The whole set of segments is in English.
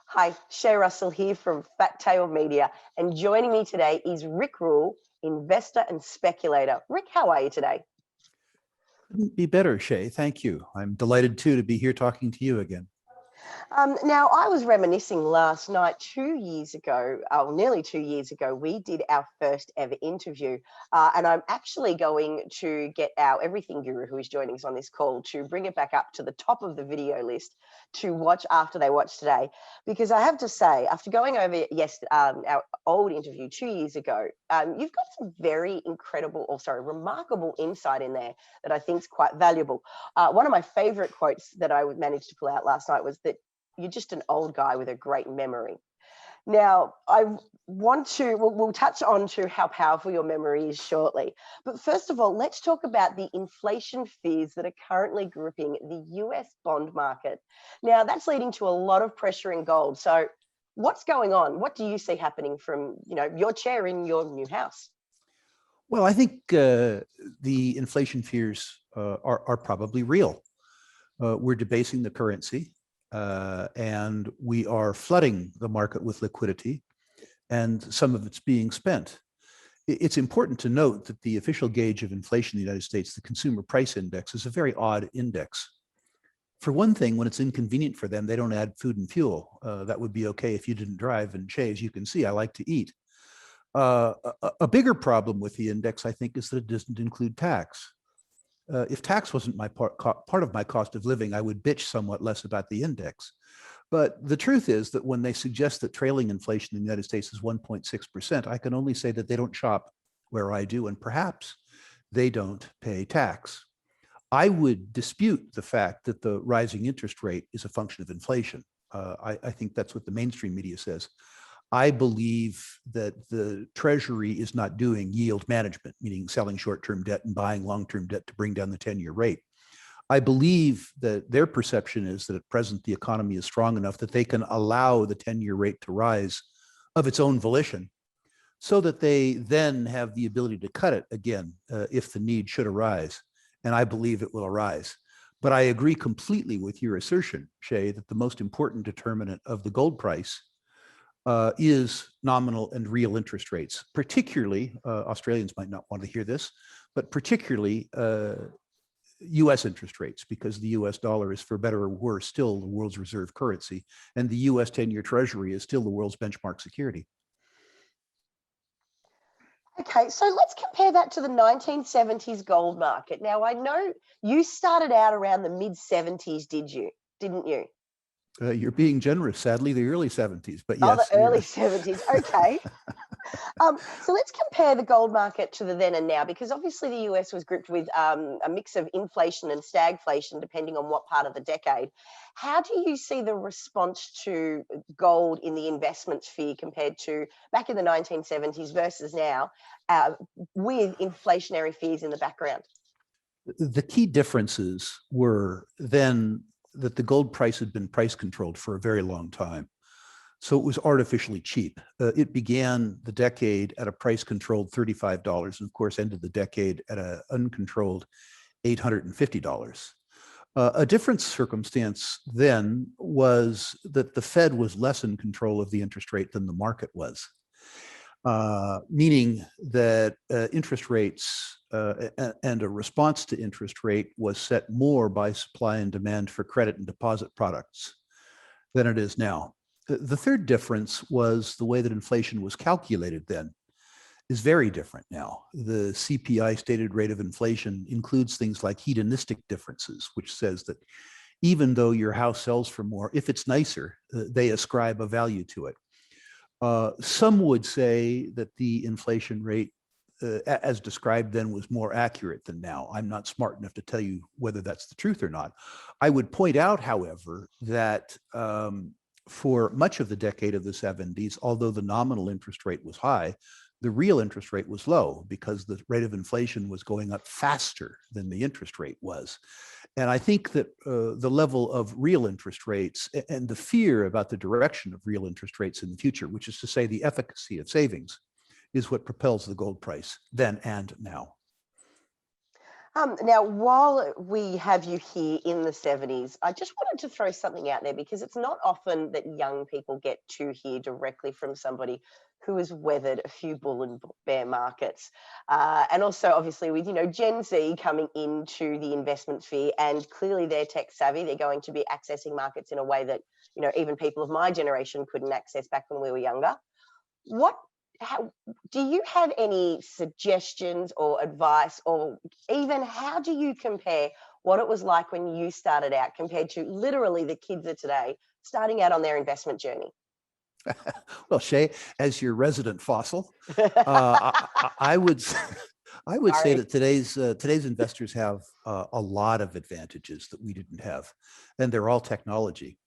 Hi, Shae Russell here from Fat Tail Media, and joining me today is Rick Rule, investor and speculator. Rick, how are you today? Couldn't be better, Shae. Thank you. I'm delighted too to be here talking to you again. Now, I was reminiscing last night, 2 years ago, nearly 2 years ago, we did our first ever interview. And I'm actually going to get our everything guru who is joining us on this call to bring it back up to the top of the video list to watch after they watch today. Because I have to say, after going over our old interview 2 years ago, you've got some very remarkable insight in there that I think is quite valuable. One of my favorite quotes that I managed to pull out last night was that you're just an old guy with a great memory. Now, we'll touch on to how powerful your memory is shortly. But first of all, let's talk about the inflation fears that are currently gripping the US bond market. Now, that's leading to a lot of pressure in gold. So what's going on? What do you see happening from, your chair in your new house? Well, I think the inflation fears are probably real. We're debasing the currency. And we are flooding the market with liquidity, and some of it's being spent. It's important to note that the official gauge of inflation in the United States, the Consumer Price Index, is a very odd index. For one thing, when it's inconvenient for them, they don't add food and fuel. That would be okay if you didn't drive. And Shae, as you can see, I like to eat. A bigger problem with the index, I think, is that it doesn't include tax. If tax wasn't my part of my cost of living, I would bitch somewhat less about the index. But the truth is that when they suggest that trailing inflation in the United States is 1.6%, I can only say that they don't shop where I do, and perhaps they don't pay tax. I would dispute the fact that the rising interest rate is a function of inflation. I think that's what the mainstream media says. I believe that the Treasury is not doing yield management, meaning selling short-term debt and buying long-term debt to bring down the 10-year rate. I believe that their perception is that at present the economy is strong enough that they can allow the 10-year rate to rise of its own volition, so that they then have the ability to cut it again if the need should arise. And I believe it will arise. But I agree completely with your assertion, Shae, that the most important determinant of the gold price is nominal and real interest rates, particularly, Australians might not want to hear this, but particularly US interest rates, because the US dollar is, for better or worse, still the world's reserve currency, and the US 10-year Treasury is still the world's benchmark security. Okay, so let's compare that to the 1970s gold market. Now, I know you started out around the mid-70s, didn't you? You're being generous, sadly, the early 70s, but Oh, yes. the early 70s. Okay. So let's compare the gold market to the then and now, because obviously the US was gripped with a mix of inflation and stagflation, depending on what part of the decade. How do you see the response to gold in the investment sphere compared to back in the 1970s versus now, with inflationary fears in the background? The key differences were then that the gold price had been price controlled for a very long time. So it was artificially cheap. It began the decade at a price controlled $35 and of course ended the decade at an uncontrolled $850. A different circumstance then was that the Fed was less in control of the interest rate than the market was. Meaning that interest rates and a response to interest rate was set more by supply and demand for credit and deposit products than it is now. The third difference was the way that inflation was calculated then is very different now. The CPI stated rate of inflation includes things like hedonistic differences, which says that even though your house sells for more, if it's nicer, they ascribe a value to it. Some would say that the inflation rate, as described then, was more accurate than now. I'm not smart enough to tell you whether that's the truth or not. I would point out, however, that for much of the decade of the 70s, although the nominal interest rate was high, the real interest rate was low because the rate of inflation was going up faster than the interest rate was. And I think that the level of real interest rates and the fear about the direction of real interest rates in the future, which is to say the efficacy of savings, is what propels the gold price then and now. Now, while we have you here in the 70s, I just wanted to throw something out there because it's not often that young people get to hear directly from somebody who has weathered a few bull and bear markets. And also, obviously, with, Gen Z coming into the investment sphere, and clearly they're tech savvy, they're going to be accessing markets in a way that, even people of my generation couldn't access back when we were younger. What how do you have any suggestions or advice, or even how do you compare what it was like when you started out compared to literally the kids of today starting out on their investment journey? Well, Shae, as your resident fossil, I would I would say Sorry. that today's investors have a lot of advantages that we didn't have, and they're all technology.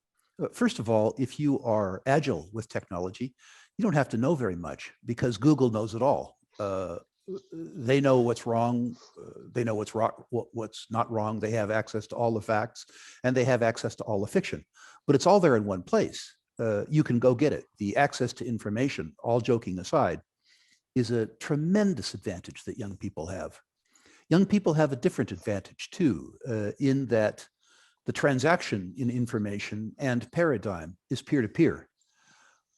First of all, if you are agile with technology, you don't have to know very much because Google knows it all. They know what's wrong. They know what's not wrong. They have access to all the facts, and they have access to all the fiction. But it's all there in one place. You can go get it. The access to information, all joking aside, is a tremendous advantage that young people have. Young people have a different advantage too, in that the transaction in information and paradigm is peer-to-peer.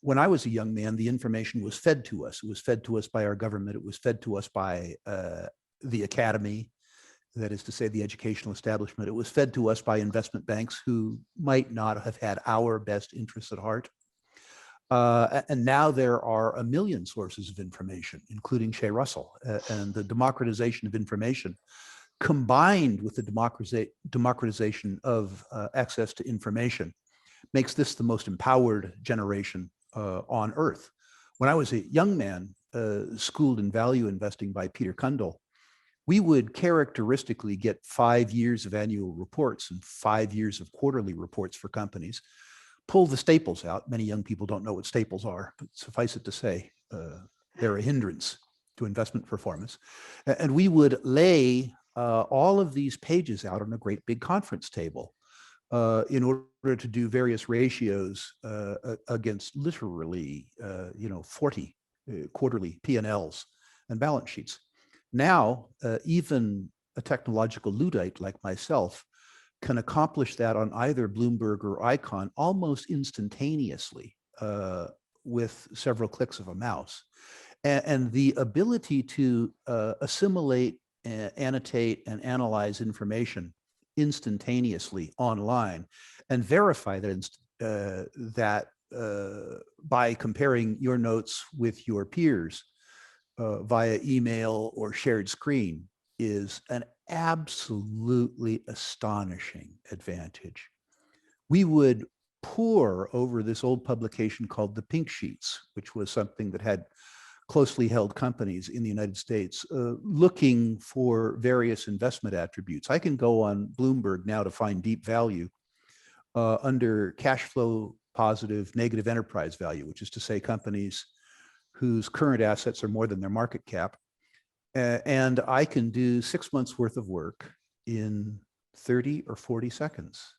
When I was a young man, the information was fed to us. It was fed to us by our government. It was fed to us by the academy, that is to say, the educational establishment. It was fed to us by investment banks who might not have had our best interests at heart. And now there are a million sources of information, including Shae Russell, and the democratization of information combined with the democratization of access to information makes this the most empowered generation on earth. When I was a young man, schooled in value investing by Peter Cundall, we would characteristically get 5 years of annual reports and 5 years of quarterly reports for companies, pull the staples out. Many young people don't know what staples are, but suffice it to say, they're a hindrance to investment performance. And we would lay all of these pages out on a great big conference table in order to do various ratios against literally, 40 quarterly P&Ls and balance sheets. Now, even a technological Luddite like myself can accomplish that on either Bloomberg or Icon almost instantaneously with several clicks of a mouse. And the ability to assimilate, annotate, and analyze information instantaneously online and verify that by comparing your notes with your peers via email or shared screen is an absolutely astonishing advantage. We would pore over this old publication called the Pink Sheets, which was something that had closely held companies in the United States looking for various investment attributes. I can go on Bloomberg now to find deep value under cash flow positive negative enterprise value, which is to say companies whose current assets are more than their market cap. And I can do 6 months worth of work in 30 or 40 seconds.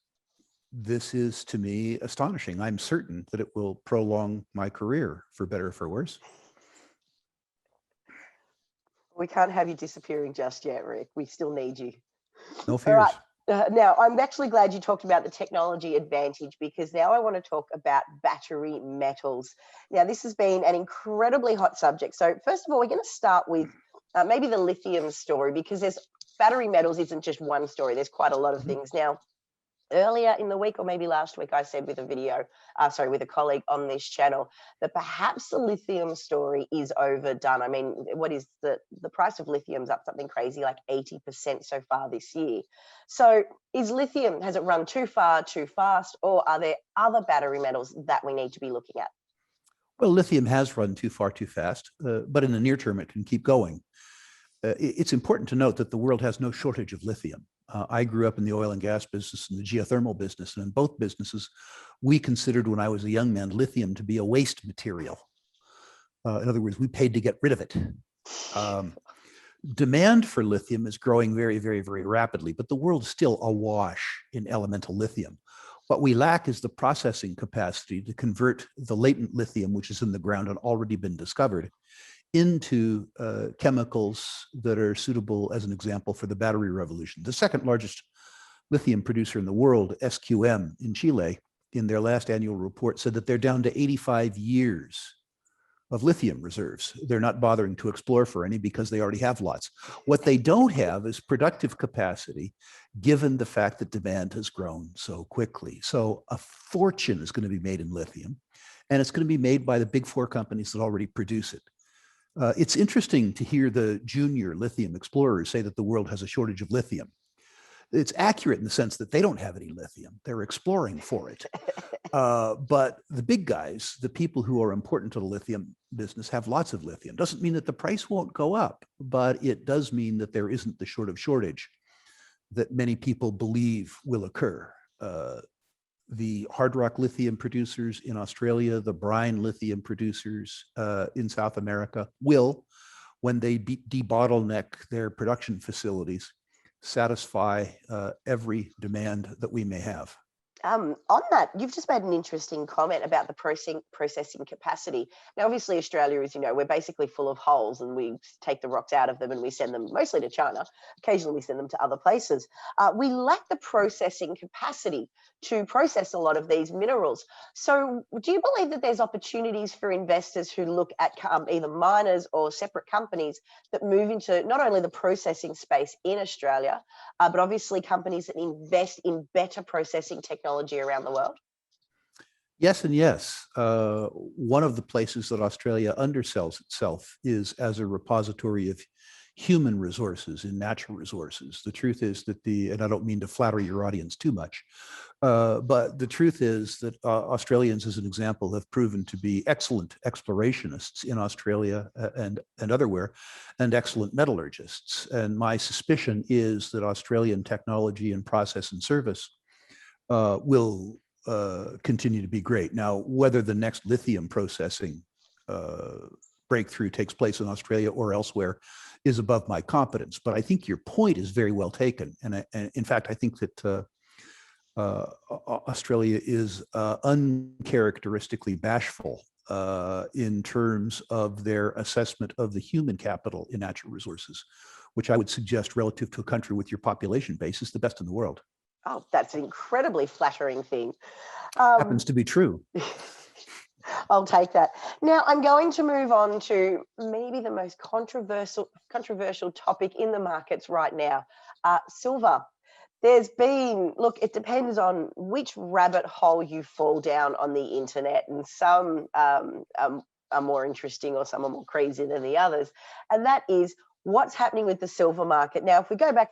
This is, to me, astonishing. I'm certain that it will prolong my career, for better or for worse. We can't have you disappearing just yet, Rick. We still need you. No All fears. right. Now, I'm actually glad you talked about the technology advantage because now I want to talk about battery metals. Now, this has been an incredibly hot subject. So, first of all, we're going to start with maybe the lithium story because there's battery metals isn't just one story. There's quite a lot of things. Now, earlier in the week or maybe last week, I said with with a colleague on this channel that perhaps the lithium story is overdone. I mean, what is the price of lithium's up something crazy like 80% so far this year. So is lithium, has it run too far, too fast, or are there other battery metals that we need to be looking at? Well, lithium has run too far too fast, but in the near term, it can keep going. It's important to note that the world has no shortage of lithium. I grew up in the oil and gas business and the geothermal business, and in both businesses, we considered when I was a young man lithium to be a waste material. In other words, we paid to get rid of it. Demand for lithium is growing very, very, very rapidly, but the world is still awash in elemental lithium. What we lack is the processing capacity to convert the latent lithium, which is in the ground and already been discovered, into chemicals that are suitable, as an example, for the battery revolution. The second largest lithium producer in the world, SQM in Chile, in their last annual report said that they're down to 85 years of lithium reserves. They're not bothering to explore for any because they already have lots. What they don't have is productive capacity, given the fact that demand has grown so quickly. So a fortune is going to be made in lithium, and it's going to be made by the big four companies that already produce it. It's interesting to hear the junior lithium explorers say that the world has a shortage of lithium. It's accurate in the sense that they don't have any lithium. They're exploring for it. But the big guys, the people who are important to the lithium business, have lots of lithium. Doesn't mean that the price won't go up, but it does mean that there isn't the sort of shortage that many people believe will occur. The hard rock lithium producers in Australia, the brine lithium producers in South America will, when they debottleneck their production facilities, satisfy every demand that we may have. On that, you've just made an interesting comment about the processing capacity. Now, obviously, Australia, as you know, we're basically full of holes, and we take the rocks out of them and we send them mostly to China. Occasionally, we send them to other places. We lack the processing capacity to process a lot of these minerals. So, do you believe that there's opportunities for investors who look at either miners or separate companies that move into not only the processing space in Australia, but obviously companies that invest in better processing technology around the world? Yes and yes. One of the places that Australia undersells itself is as a repository of human resources and natural resources. The truth is that and I don't mean to flatter your audience too much, but the truth is that Australians, as an example, have proven to be excellent explorationists in Australia and otherwhere, and excellent metallurgists. And my suspicion is that Australian technology and process and service will continue to be great. Now, whether the next lithium processing breakthrough takes place in Australia or elsewhere is above my competence. But I think your point is very well taken. And in fact, I think that Australia is uncharacteristically bashful in terms of their assessment of the human capital in natural resources, which I would suggest relative to a country with your population base is the best in the world. Oh, that's an incredibly flattering thing. Happens to be true. I'll take that. Now, I'm going to move on to maybe the most controversial topic in the markets right now, silver. There's been, look, it depends on which rabbit hole you fall down on the internet, and some are more interesting or some are more crazy than the others, and that is what's happening with the silver market. Now, if we go back,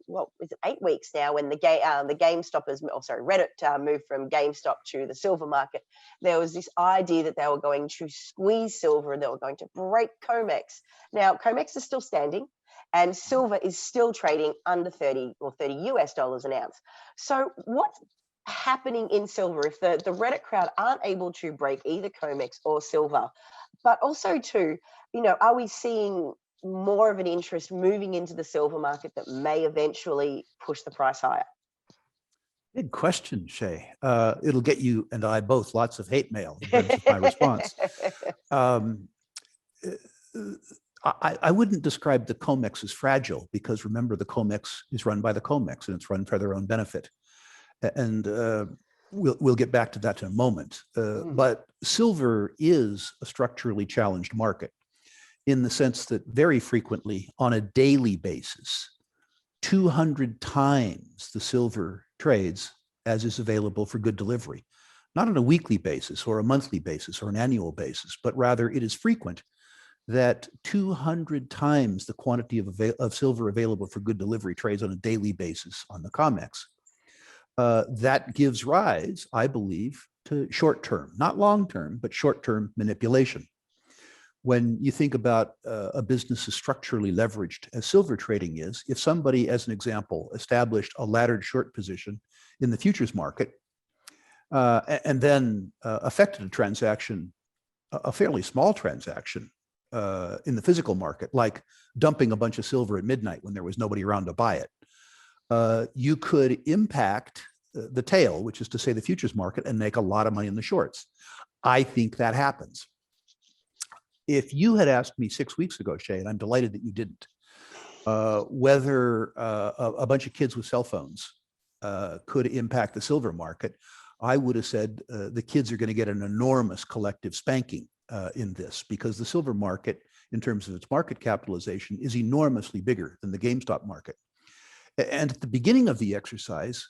what is it, 8 weeks now, when the GameStoppers, Reddit moved from GameStop to the silver market, there was this idea that they were going to squeeze silver and they were going to break COMEX. Now, COMEX is still standing, and silver is still trading under $30 US an ounce. So what's happening in silver if the Reddit crowd aren't able to break either COMEX or silver? But also too, are we seeing more of an interest moving into the silver market that may eventually push the price higher? Good question, Shae. It'll get you and I both lots of hate mail in terms of my response. I wouldn't describe the COMEX as fragile, because remember, the COMEX is run by the COMEX and it's run for their own benefit. And we'll get back to that in a moment. But silver is a structurally challenged market, in the sense that very frequently on a daily basis, 200 times the silver trades as is available for good delivery, not on a weekly basis or a monthly basis or an annual basis, but rather it is frequent that 200 times the quantity of silver available for good delivery trades on a daily basis on the COMEX. That gives rise, I believe, to short-term, not long-term, but short-term manipulation. When you think about a business as structurally leveraged as silver trading is, if somebody, as an example, established a laddered short position in the futures market and then affected a transaction, a fairly small transaction in the physical market, like dumping a bunch of silver at midnight when there was nobody around to buy it, you could impact the tail, which is to say the futures market, and make a lot of money in the shorts. I think that happens. If you had asked me 6 weeks ago, Shae, and I'm delighted that you didn't, whether a bunch of kids with cell phones could impact the silver market, I would have said the kids are going to get an enormous collective spanking in this, because the silver market, in terms of its market capitalization, is enormously bigger than the GameStop market. And at the beginning of the exercise,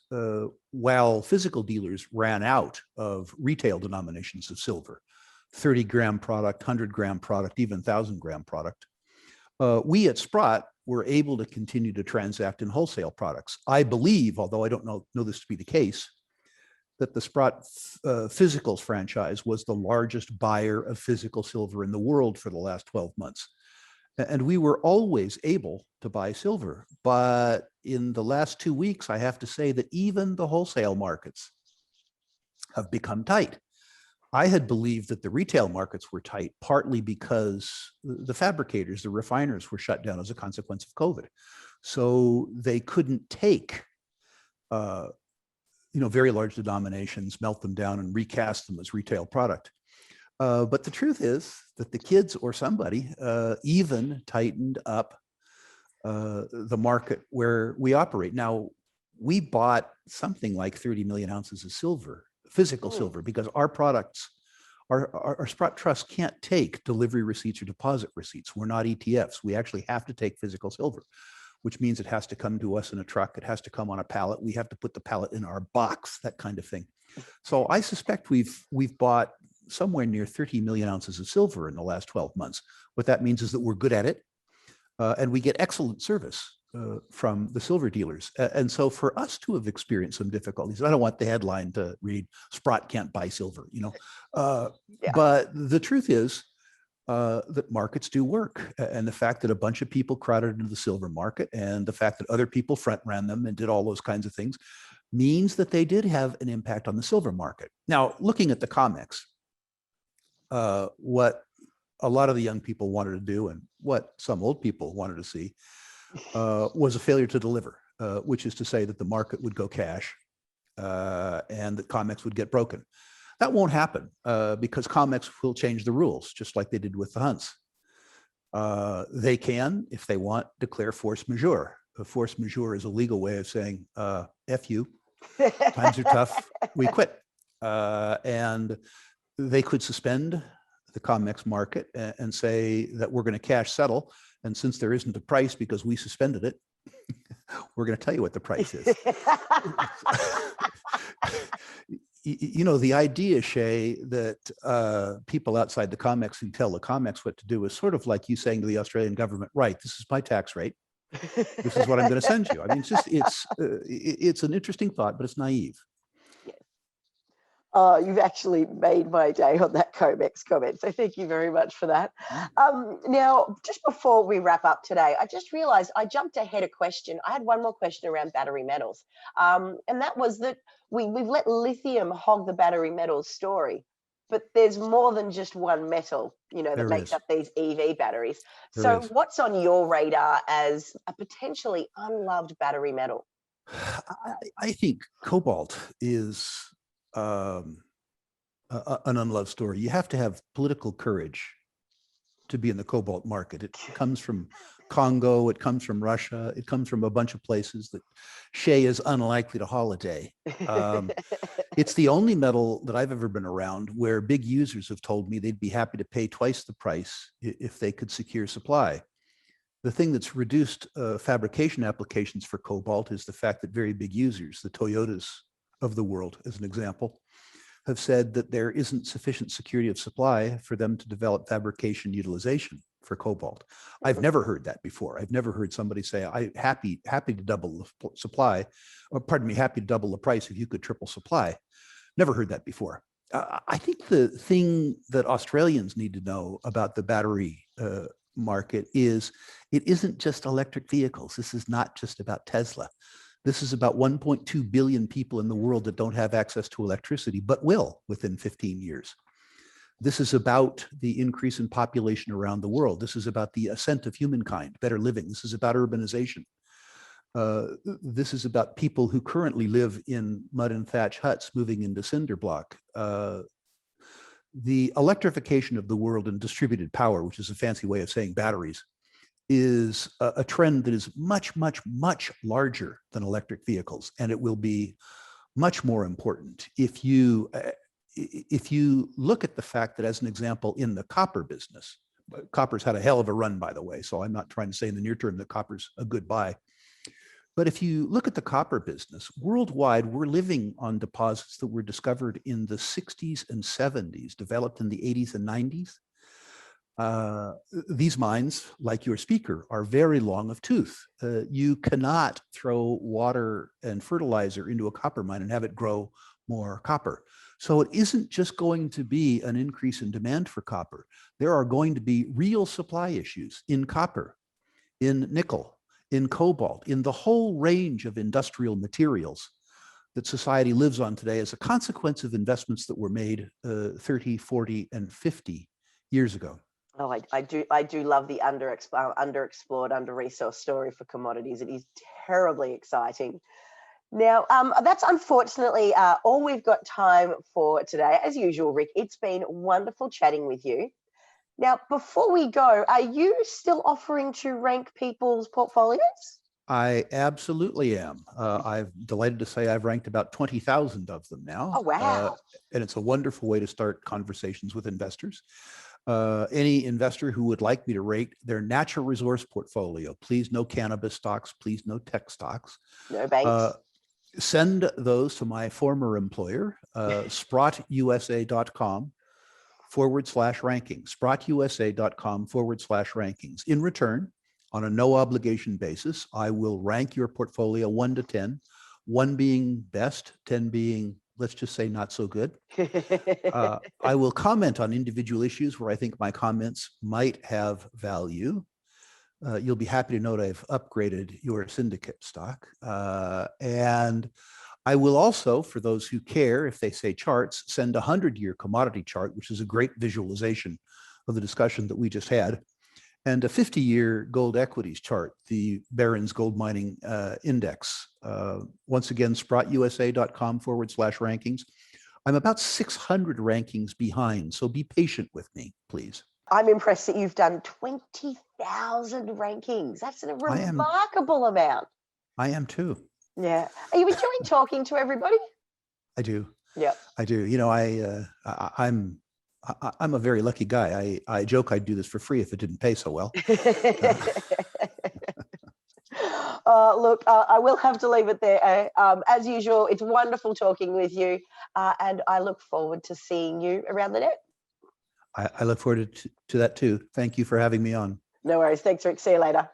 while physical dealers ran out of retail denominations of silver, 30-gram product, 100-gram product, even 1,000-gram product, we at Sprott were able to continue to transact in wholesale products. I believe, although I don't know this to be the case, that the Sprott Physicals franchise was the largest buyer of physical silver in the world for the last 12 months. And we were always able to buy silver. But in the last 2 weeks, I have to say that even the wholesale markets have become tight. I had believed that the retail markets were tight, partly because the fabricators, the refiners, were shut down as a consequence of COVID. So they couldn't take very large denominations, melt them down and recast them as retail product. But the truth is that the kids or somebody even tightened up the market where we operate. Now, we bought something like 30 million ounces of silver, physical silver, because our products, our Sprott Trust can't take delivery receipts or deposit receipts. We're not ETFs. We actually have to take physical silver, which means it has to come to us in a truck. It has to come on a pallet. We have to put the pallet in our box, that kind of thing. So I suspect we've bought somewhere near 30 million ounces of silver in the last 12 months. What that means is that we're good at it, and we get excellent service from the silver dealers. And so for us to have experienced some difficulties, I don't want the headline to read Sprott can't buy silver, but the truth is that markets do work. And the fact that a bunch of people crowded into the silver market, and the fact that other people front ran them and did all those kinds of things, means that they did have an impact on the silver market. Now, looking at the COMEX, what a lot of the young people wanted to do, and what some old people wanted to see, was a failure to deliver, which is to say that the market would go cash and that COMEX would get broken. That won't happen because COMEX will change the rules, just like they did with the hunts. They can, if they want, declare force majeure. A force majeure is a legal way of saying, F you, times are tough, we quit. And they could suspend the COMEX market and say that we're going to cash settle. And since there isn't a price because we suspended it, we're going to tell you what the price is. The idea, Shae, that people outside the COMEX can tell the COMEX what to do is sort of like you saying to the Australian government, right, this is my tax rate. This is what I'm going to send you. I mean, it's an interesting thought, but it's naive. You've actually made my day on that COMEX comment, so thank you very much for that. Now, just before we wrap up today, I just realized I jumped ahead a question. I had one more question around battery metals, and that was that we've let lithium hog the battery metals story, but there's more than just one metal, that makes up these EV batteries. So what's on your radar as a potentially unloved battery metal? I think cobalt is an unloved story. You have to have political courage to be in the cobalt market. It comes from Congo, it comes from Russia, it comes from a bunch of places that Shae is unlikely to holiday. It's the only metal that I've ever been around where big users have told me they'd be happy to pay twice the price if they could secure supply. The thing that's reduced fabrication applications for cobalt is the fact that very big users, the Toyotas of the world, as an example, have said that there isn't sufficient security of supply for them to develop fabrication utilization for cobalt. I've never heard that before. I've never heard somebody say, I'm happy to double the supply, or pardon me, happy to double the price if you could triple supply. Never heard that before. I think the thing that Australians need to know about the battery market is it isn't just electric vehicles. This is not just about Tesla. This is about 1.2 billion people in the world that don't have access to electricity, but will within 15 years. This is about the increase in population around the world. This is about the ascent of humankind, better living. This is about urbanization. This is about people who currently live in mud and thatch huts moving into cinder block. The electrification of the world and distributed power, which is a fancy way of saying batteries, is a trend that is much, much, much larger than electric vehicles, and it will be much more important. If you look at the fact that, as an example, in the copper business, copper's had a hell of a run, by the way, so I'm not trying to say in the near term that copper's a good buy. But if you look at the copper business, worldwide, we're living on deposits that were discovered in the 60s and 70s, developed in the 80s and 90s. These mines, like your speaker, are very long of tooth. You cannot throw water and fertilizer into a copper mine and have it grow more copper. So it isn't just going to be an increase in demand for copper. There are going to be real supply issues in copper, in nickel, in cobalt, in the whole range of industrial materials that society lives on today as a consequence of investments that were made 30, 40, and 50 years ago. Oh, I do love the underexplored, under-resourced story for commodities. It is terribly exciting. Now, that's unfortunately all we've got time for today. As usual, Rick, it's been wonderful chatting with you. Now, before we go, are you still offering to rank people's portfolios? I absolutely am. I'm delighted to say I've ranked about 20,000 of them now. Oh, wow. And it's a wonderful way to start conversations with investors. Any investor who would like me to rate their natural resource portfolio, please no cannabis stocks, please no tech stocks. No banks. Send those to my former employer, SprottUSA.com/rankings, SprottUSA.com/rankings. In return, on a no obligation basis, I will rank your portfolio 1 to 10, 1 being best, 10 being, let's just say, not so good. I will comment on individual issues where I think my comments might have value. You'll be happy to note I've upgraded your syndicate stock. And I will also, for those who care, if they say charts, send a 100-year commodity chart, which is a great visualization of the discussion that we just had, and a 50-year gold equities chart, the Barron's Gold Mining Index. Once again, SprottUSA.com/rankings. I'm about 600 rankings behind, so be patient with me, please. I'm impressed that you've done 20,000 rankings. That's a remarkable amount. I am too. Yeah. Are you enjoying talking to everybody? I do. Yeah. I do. You know, I'm a very lucky guy. I joke I'd do this for free if it didn't pay so well. Look, I will have to leave it there. As usual, it's wonderful talking with you, and I look forward to seeing you around the net. I look forward to that too. Thank you for having me on. No worries. Thanks, Rick. See you later.